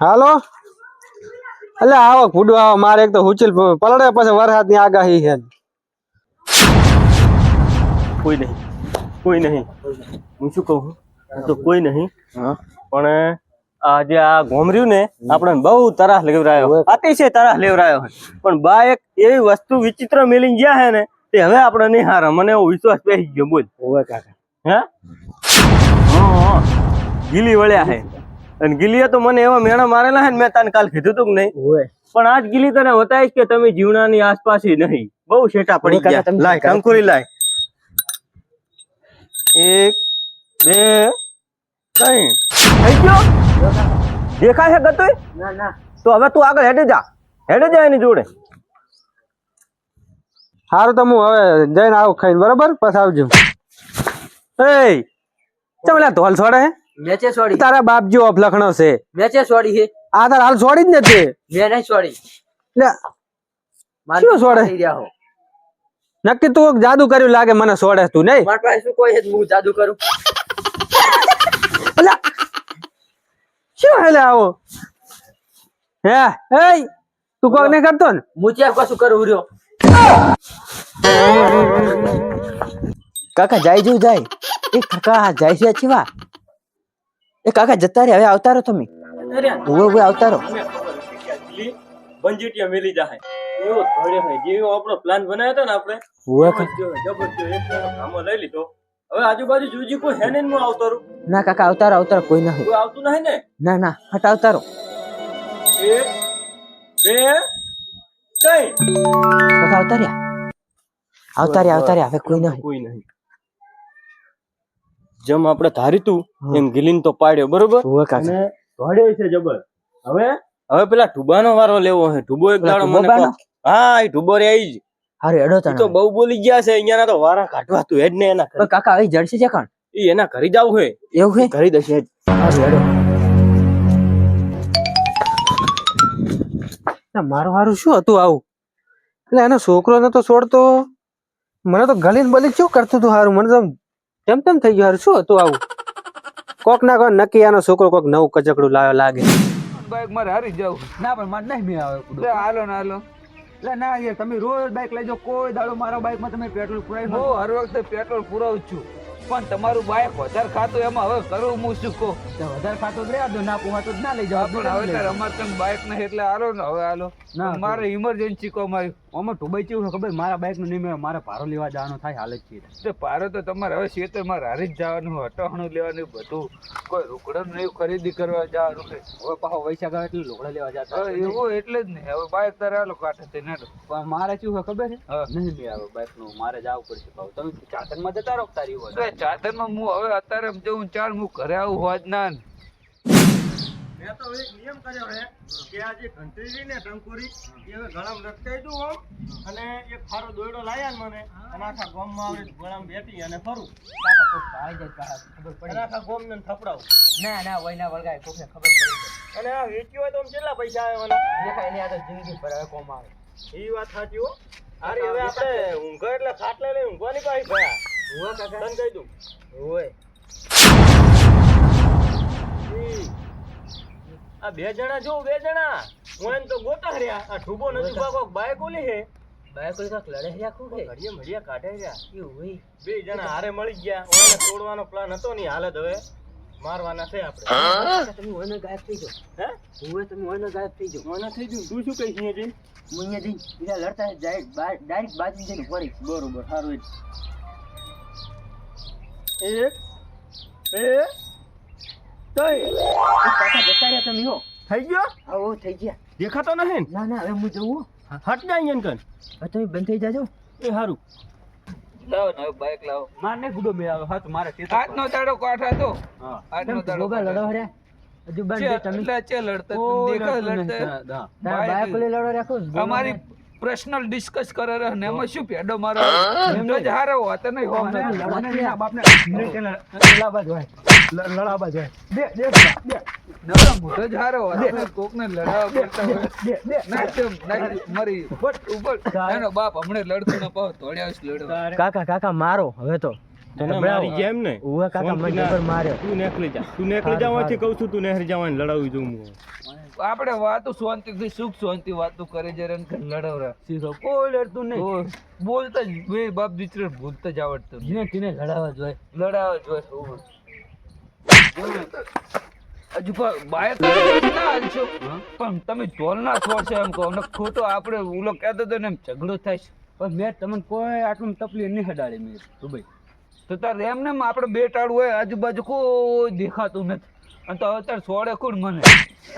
હાલો એટલે આવો કુડો આવો મારે એક તો હુચલ પલડે પછી વરસાદની આગાહી છે કોઈ નહીં હું શું કહું તો કોઈ નહીં પણ આજે આ ઘોમર્યું ને આપણે બહુ તરાસ લેવરાયો અતિશય તરાસ લેવરાયો પણ બા એક એવી વસ્તુ વિચિત્ર મેલી ગયા હે ને તે હવે આપણે નહીં હારે મને એવો વિશ્વાસ બેસી ગયો બોલ હે ગીલી વળ્યા હે અને ગીલીએ તો મને એવા મેણા મારેલા હે ને મેં તને કાલ કીધું તું કે નહીં પણ આજ ગીલી તને બતાવીશ કે તમે જીવનાની આસપાસ નહીં બહુ શેટા પડી ગયા લાય ટંકુરી લાય 1 2 3 થઈ ગયો દેખાય છે ગતોય ના તો હવે તું આગળ હેડે જા એની જોડે સારું તો હું હવે જઈને આવું ખાઈને બરાબર પછી આવજો એ ચમલા ધોલ છોડે મેચે છોડી તારા બાપ જેવો અફલખણો છે મેચે છોડી છે આ તાર હાલ છોડી જ નથી મેં નહીં છોડી લે શું છોડે નક્કી તું જાદુ કર્યું લાગે મને છોડે તું નહીં મારા પાસે શું કોઈ હું જાદુ કરું અલા શું હેલે આવો હે એ તું કોક નહીં કરતો ને હું ચેક કશું કરું રહ્યો કાકા જાય જો જાય એ કાકા જાય છે છીવા એ કાકા જતા રે હવે આવતારો તમે ઓવે આવતારો બંજીટિયા મેલી જાય એવો થોડે હોય જેવો આપણો પ્લાન બનાવ્યો હતો ને આપણે ઓવે જબરજસ્ત એક કામો લઈ લીધો હવે આજુબાજુ જુજી કોઈ હે ને હું આવતો રહું ના કાકા આવતારો કોઈ નહીં કોઈ આવતું નહીં ને ના હટ આવતારો 1 2 3 કાકા આવતાર્યા હવે કોઈ નહીં જેમ આપણે ધારીતું એમ ગિલીન તો પાડ્યો બરોબર ઓવે કાકા અને ધોડ્યો છે જબર હવે પેલા ઢુબાનો વારો લેવો છે ઢુબો એક દાડો મને કહો. હા એ ઢુબો રે આઈ જ અરે એડો ઈ તો બહુ બોલી ગયા છે અહીંયાના તો વારા કાઢવા તું હેડ ને એના ઘરે. કાકા આવી જડશે છે કાણ ઈ એના ઘરે જાવ છે એવું છે ઘરે દશે હેડ. અરે એડો મારું હારું શું હતું આવું એટલે એનો છોકરો ને તો છોડતો મને તો ગલીન બલી શું કરતું હતું હારું મને તો તેમ થઈ ગયું હારું શું હતું આવું કોક ના કોક નક્કી આનો છોકરો કોક નવું કચકડું લાવ્યો લાગે બાઈક મારે હારી જાવ ના પણ મારે નહીં મેં આવે હાલો એટલે ના યાર તમે રોજ બાઈક લઈ જાઓ કોઈ દાડો મારા બાઈકમાં તમે પેટ્રોલ પુરાવી હું હર વખતે પેટ્રોલ પુરાવું છું પણ તમારું બાઈક વધારે ખાતું એમાં હવે કરું હું શું કહું વધારે ખાતું જ રહ્યા ના પુવા તો ના લઈ જાવ પણ હવે ત્યારે અમારે તમે બાઈક નહીં એટલે હાલો ને હવે હાલો ના મારે ઇમરજન્સી કો મારી આમાં ટુબાઈ કેવું ખબર મારા બાઈક નું નહીં મારે ભારો લેવા જવાનો થાય હાલત છે તો ભારો તો તમારે હવે છે તો મારે હારી જ જવાનું હટાણું લેવાનું બધું કોઈ રોકડા નહીં ખરીદી કરવા જવાનું હવે પાછો વૈશાખ આવે એટલે રોકડા લેવા જતા એવું એટલે જ નહીં હવે બાઈક તારે હાલો કાંઠે તે ના પણ મારે શું હોય ખબર છે નહીં બે આવે બાઈક નું મારે જવું પડશે તમે ચાતર માં જતા રહો તારી હોય ચાતર માં હું હવે અત્યારે જઉં ચાલ હું ઘરે આવું હોજ ના મેં તો એક નિયમ કર્યો છે કે આ જે ઘંટડી ને ટંકુરી એ હવે ગળામાં લટકાઈ દઉં આમ અને એક ખારો દોયડો લાયા મને અને આખા ગામમાં આવે ગળામાં બેઠી અને ફરું કાકા તો ભાઈ જાય કાકા ખબર પડી અને આખા ગામને થપડાવું ના વયના વળગાય કોકને ખબર પડી જાય અને આ વેચ્યું હોય તો આમ કેટલા પૈસા આવે મને દેખાય એની આ તો જિંદગી ભર હવે કોમ આવે એ વાત સાચી હો અરે હવે આપણે ઊંઘા એટલે ખાટલે લઈ ઊંઘવાની પાછી ગયા હુઆ કાકા તને કહી દઉં ઓય આ બે જણા જો બે જણા હું એમ તો ગોતા રહ્યા આ ઠુબો નથી પાકો બાઈક ઓલી હે બાઈક કોઈ કાક લડે રાખું કે ઘડીએ મળ્યા કાઢે રહ્યા એવું હોય બે જણા હારે મળી ગયા ઓને તોડવાનો પ્લાન હતો ની હાલત હવે મારવાના છે આપણે તમે ઓને ગાયબ થઈ જાઓ હે ઓય તમે ઓને ગાયબ થઈ જાઓ મને થઈ ગયું તું શું કહીશ અહીંયા જઈ હું અહીંયા જઈ બીજા લડતા ડાયરેક્ટ બાજી જઈને પડી બરોબર સારું એક બે ત્રણ કાકા જતા રહ્યા તમે હો થઈ ગયો આવો થઈ ગયા દેખાતો નહીં ના હવે હું જવું હટ જા અહીંયા કન હવે તમે બંધ થઈ જાજો એ સારું લાવો ને બાઈક લાવો માર ને ગુડો મે આવે હાથ મારે આજનો દાડો કાઠા તો આજનો દાડો ગોગા લડો હરે હજુ બંધ તમે ચે લડતા દેખા લડતા બાઈક લઈ લડો રાખો અમારી પર્સનલ ડિસ્કસ કરે રહે ને એમાં શું પેડો મારો એમનો જ હારો હોત નહીં હોમ બાપને લડાવા જોઈએ બે નવરા મોટો જ હારો હોત કોક ને લડાવા પડતા હોય નહીં મારી ઉપર એનો બાપ હમણે લડતો ન પાવ તોડ્યા લડવા કાકા મારો હવે તો તને મારી જેમ ને ઉવા કાકા મને સોનકી ના. જબર માર્યો. તું નેકલી જા તું નેકલી જવાથી કહું છું તું નહેર જવાને લડાવી દઉં હું આપણે વાતો શાંતિથી સુખ શાંતિ વાતો કરે જરા ને લડાવરા શીખો કોઈ લડતું નહીં બોલતા જ બે બાપ દીકરા ભૂલતા જ આવડતું નહીં. જીને તીને લડાવવા જોઈએ. લડાવ જોઈએ હજુ પણ બાય ના હાલશો પણ તમે ટોલ ના છોડશો એમ કહો ને ખોટો આપણે ઓલો કહેતો હતો ને એમ ઝઘડો થાય છે. પણ મેં તમને કોઈ આટલું તકલીફ નહીં હડાડી મેં દુબઈ. તો તારે એમ ને આપણે બે ટાળું હોય આજુબાજુ કોઈ દેખાતું નથી અને તો હવે તારે છોડે કોણ મને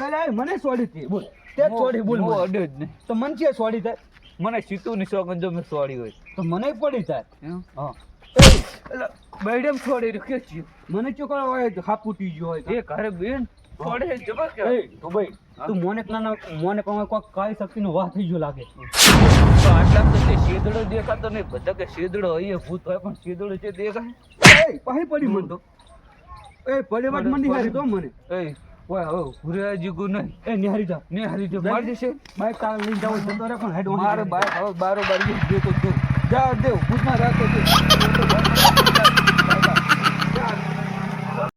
અરે મને સોડી હતી બોલ તે સોડી બોલ હું મને. અડે જ નહીં. તો મન છે સોડી થાય મને સીતું ની શોખ જો મેં છોડી હોય તો મને પડી થાય. એમ? હા એટલે બેડમ છોડી રહ્યો છે મને ચોકડા હોય હાપુટી ગયો હોય તો. એ ઘરે બેન છોડે જબર કે એ દુબઈ તું મોનેક ના મોનેક કોઈ કાળી શક્તિનો વાહ થઈ ગયો લાગે. તો આટલા તો તે શેદડો દેખાતો નહીં બધા કે શેદડો હોય ભૂત હોય પણ શેદડો છે દેખાય એ પાહી પડી મન તો. એ પડે વાત મંડી હારી તો મને. એ ઓય હવે ભૂર્યા જીગુ નહીં એ નિહારી જા. ને હારી જો માર દેશે બાઈક તાર લઈને જાવ જતો રે પણ હેડ મારે બાર હવે બારો બાર દેતો તું જા દેવ ભૂતમાં રાખો તું